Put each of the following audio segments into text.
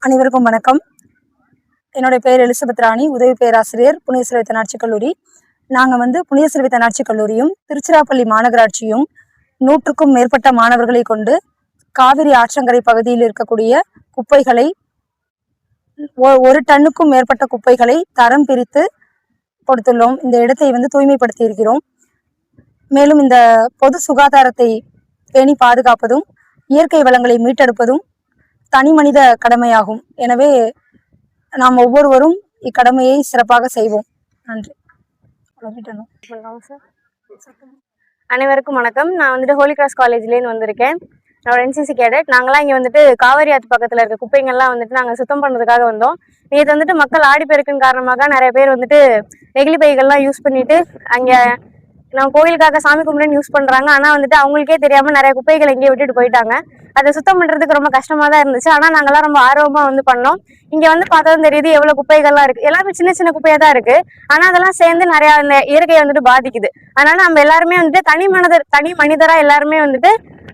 அனைவருக்கும் வணக்கம். என்னுடைய பெயர் எலிசபெத் ராணி, உதவி பேராசிரியர், புனித செல்வி தன்னாட்சி கல்லூரி. நாங்கள் புனித செல்வி தன்னாட்சி கல்லூரியும் திருச்சிராப்பள்ளி மாநகராட்சியும் 100க்கும் மேற்பட்ட மாணவர்களை கொண்டு காவிரி ஆற்றங்கரை பகுதியில் இருக்கக்கூடிய குப்பைகளை 1 டன்னுக்கும் மேற்பட்ட குப்பைகளை தரம் பிரித்து கொடுத்துள்ளோம். இந்த இடத்தை தூய்மைப்படுத்தி இருக்கிறோம். மேலும் இந்த பொது சுகாதாரத்தை பேணி பாதுகாப்பதும் இயற்கை வளங்களை மீட்டெடுப்பதும் தனி மனித கடமையாகும். எனவே நாம் ஒவ்வொருவரும் இக்கடமையை சிறப்பாக செய்வோம். நன்றி. அனைவருக்கும் வணக்கம். நான் ஹோலி கிராஸ் காலேஜ்லேருந்து வந்திருக்கேன். என்னோட NCC கேடட். நாங்களாம் இங்கே காவேரி ஆற்று பக்கத்தில் இருக்க குப்பைங்கள்லாம் நாங்கள் சுத்தம் பண்ணுறதுக்காக வந்தோம். நேற்று மக்கள் ஆடிப்பெருக்கின் காரணமாக நிறைய பேர் நெகிழி பைகள்லாம் யூஸ் பண்ணிட்டு அங்கே நம்ம கோயிலுக்காக சாமி கும்பிடுன்னு யூஸ் பண்ணுறாங்க. ஆனால் அவங்களுக்கே தெரியாமல் நிறைய குப்பைகள் எங்கேயே விட்டுட்டு போயிட்டாங்க. அதை சுத்தம் பண்ணுறதுக்கு ரொம்ப கஷ்டமாக தான் இருந்துச்சு. ஆனால் நாங்கள்லாம் ரொம்ப ஆர்வமாக பண்ணோம். இங்கே பார்த்ததும் தெரியுது எவ்வளோ குப்பைகள்லாம் இருக்குது. எல்லாமே சின்ன சின்ன குப்பையாக தான் இருக்குது. ஆனால் அதெல்லாம் சேர்ந்து நிறையா இந்த இயற்கையை பாதிக்குது. அதனால நம்ம எல்லாருமே தனி மனிதராக எல்லாருமே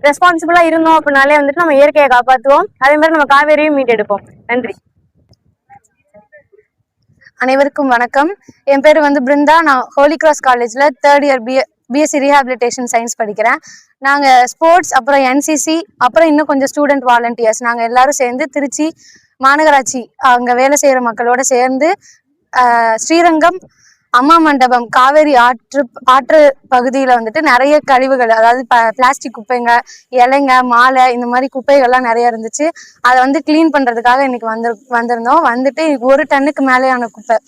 ரெஸ்பான்சிபிளாக இருந்தோம் அப்படின்னாலே நம்ம இயற்கையை காப்பாற்றுவோம். அதே மாதிரி நம்ம காவேரியும் மீட்டெடுப்போம். நன்றி. அனைவருக்கும் வணக்கம். என் பேர் பிருந்தா. நான் ஹோலி கிராஸ் காலேஜில் 3rd year BSc rehabilitation science படிக்கிறேன். நாங்கள் ஸ்போர்ட்ஸ், அப்புறம் NCC, அப்புறம் இன்னும் கொஞ்சம் ஸ்டூடெண்ட் வாலண்டியர்ஸ் நாங்கள் எல்லாரும் சேர்ந்து திருச்சி மாநகராட்சி அங்கே வேலை செய்கிற மக்களோட சேர்ந்து ஸ்ரீரங்கம் அம்மா மண்டபம் காவேரி ஆற்று பகுதியில் நிறைய கழிவுகள், அதாவது பிளாஸ்டிக் குப்பைங்க, இலைங்க, மாலை, இந்த மாதிரி குப்பைகள்லாம் நிறைய இருந்துச்சு. அதை கிளீன் பண்ணுறதுக்காக இன்னைக்கு வந்திருந்தோம். 1 டன்னுக்கு மேலேயான குப்பை,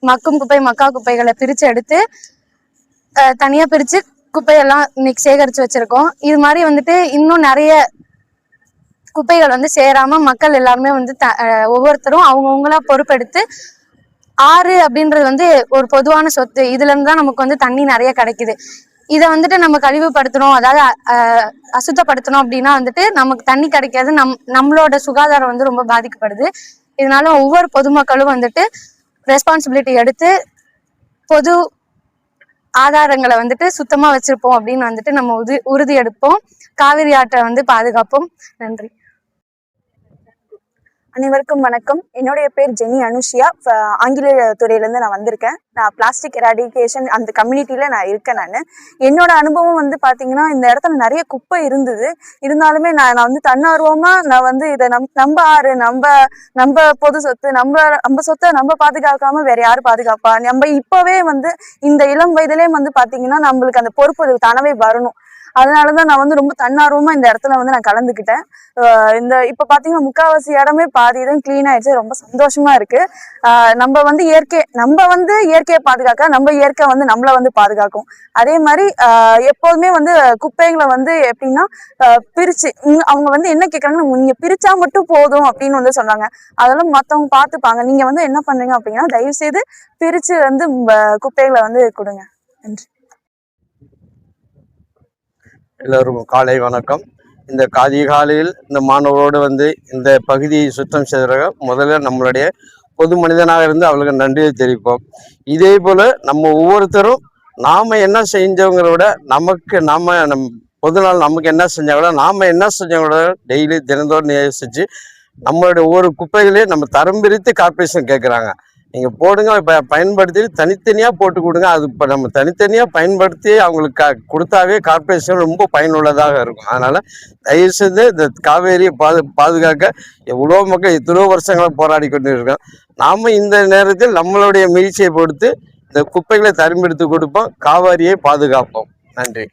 மக்கும் குப்பை, மக்கா குப்பைகளை பிரித்து எடுத்து தனியாக பிரித்து குப்பையெல்லாம் இன்னைக்கு சேகரித்து வச்சுருக்கோம். இது மாதிரி இன்னும் நிறைய குப்பைகள் சேராமல் மக்கள் எல்லாருமே ஒவ்வொருத்தரும் அவங்கவுங்களா பொறுப்பெடுத்து, ஆறு அப்படின்றது ஒரு பொதுவான சொத்து. இதுல இருந்து தான் நமக்கு தண்ணி நிறைய கிடைக்குது. இதை நம்ம கழிவுபடுத்தணும், அதாவது அசுத்தப்படுத்தணும் அப்படின்னா நமக்கு தண்ணி கிடைக்காது. நம்மளோட சுகாதாரம் ரொம்ப பாதிக்கப்படுது. இதனால ஒவ்வொரு பொதுமக்களும் ரெஸ்பான்சிபிலிட்டி எடுத்து பொது ஆதாரங்களை சுத்தமா வச்சிருப்போம் அப்படின்னு நம்ம உறுதி எடுப்போம். காவிரி ஆற்றை பாதுகாப்போம். நன்றி. அனைவருக்கும் வணக்கம். என்னுடைய பேர் ஜெனி அனுஷியா. ஆங்கிலேய துறையிலேருந்து நான் வந்திருக்கேன். நான் பிளாஸ்டிக் எராடிகேஷன் அந்த கம்யூனிட்டியில் நான் இருக்கேன். என்னோட அனுபவம் பார்த்தீங்கன்னா, இந்த இடத்துல நிறைய குப்பை இருந்தாலுமே நான் தன்னார்வமாக நான் இதை நம்ம ஆறு, நம்ம பொது சொத்து, நம்ம சொத்தை நம்ம பாதுகாக்காம வேற யாரு பாதுகாப்பா? நம்ம இப்போவே இந்த இளம் வயதிலே பார்த்தீங்கன்னா நம்மளுக்கு அந்த பொறுப்பு தானவே வரணும். அதனாலதான் நான் ரொம்ப தன்னார்வமா இந்த இடத்துல நான் கலந்துக்கிட்டேன். இப்ப பாத்தீங்கன்னா முக்காவாசி இடமே பாதி இதுவும் கிளீன் ஆயிடுச்சு. ரொம்ப சந்தோஷமா இருக்கு. நம்ம இயற்கையை பாதுகாக்க நம்ம இயற்கை நம்மள பாதுகாக்கும். அதே மாதிரி எப்போதுமே குப்பைகளை எப்படின்னா பிரிச்சு அவங்க என்ன கேட்கறாங்கன்னா, நீங்க பிரிச்சா மட்டும் போதும் அப்படின்னு சொன்னாங்க. அதெல்லாம் மத்தவங்க பார்த்துப்பாங்க. நீங்க என்ன பண்றீங்க அப்படின்னா, தயவு செய்து பிரிச்சு குப்பைகளை கொடுங்க. நன்றி. எல்லோரும் காலை வணக்கம். இந்த காலையில் இந்த மாணவரோடு இந்த பகுதியை சுத்தம் செய்வதாக முதல்ல நம்மளுடைய பொது மனிதனாக இருந்து அவர்களுக்கு நன்றியை தெரிவிப்போம். இதே போல் நம்ம ஒவ்வொருத்தரும் நாம் என்ன செஞ்சவங்கள விட நம் பொது நாள் நமக்கு என்ன செஞ்சாங்களோ நாம் என்ன செஞ்சவங்களோட டெய்லி தினந்தோறும் நேசிச்சு நம்மளுடைய ஒவ்வொரு குப்பைகளையும் நம்ம தரம் பிரித்து கார்பரேஷன் கேட்குறாங்க. நீங்கள் போடுங்க, இப்போ பயன்படுத்தி தனித்தனியாக போட்டு கொடுங்க. அது இப்போ நம்ம தனித்தனியாக பயன்படுத்தி அவங்களுக்கு கொடுத்தாவே கார்பரேஷன் ரொம்ப பயனுள்ளதாக இருக்கும். அதனால் தயவுசெய்து இந்த காவேரியை பாதுகாக்க எவ்வளோ மக்கள் எத்தனோ வருஷங்களாக போராடி கொண்டு இருக்கோம். நாம் இந்த நேரத்தில் நம்மளுடைய முயற்சியை பொறுத்து இந்த குப்பைகளை தரம்பெடுத்து கொடுப்போம். காவேரியை பாதுகாப்போம். நன்றி.